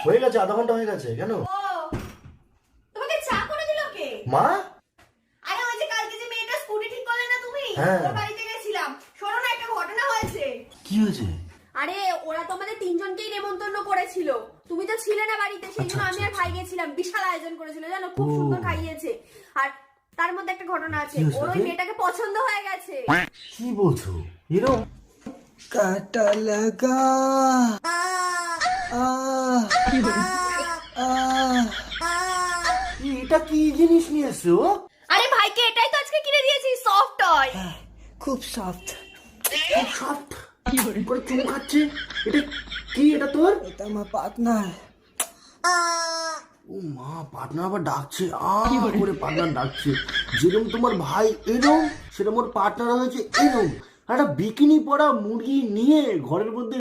হয়ে গেছে, আধা ঘন্টা হয়ে গেছে। কেন? ও তোমাকে চা করে দিল কে? মা? আরে ওই যে কালকে যে মেয়েটা স্কুটি ঠিক করলে না তুমি, হ্যাঁ। ওর বাড়িতে গেছিলাম। শোনো না, একটা ঘটনা হয়েছে। কি হয়েছে? আরে ওরা তো আমাদের তিনজনকেই নেমন্তন্ন করেছিল, তুমি তো ছিলে না বাড়িতে, সেই জন্য আমি আর ভাই গেছিলাম। বিশাল আয়োজন করেছিল জানো, খুব সুন্দর খাইয়েছে। আর তার মধ্যে একটা ঘটনা আছে, কি হয়েছে ওর ওই তাতে? মেয়েটাকে পছন্দ হয়ে গেছে। কি বলছো? এরকম? কাটা লাগা এটা কি জিনিস নিয়ে এসছো? আরে ভাইকে এটাই তো আজকে কিনে দিয়েছি, সফট টয়। খুব সফট। সফট কি করে চুমু খাচ্ছে? এটা কি? এটা তোর? এটা আমার পার্টনার। ও মা, পার্টনার আবার ডাকছে। করে পার্টনার ডাকছে। যেরকম তোমার ভাই এরম, সেরকম ওর পার্টনার হয়েছে এরম। একটা বিকিনি পরা মুরগি নিয়ে ঘরের মধ্যে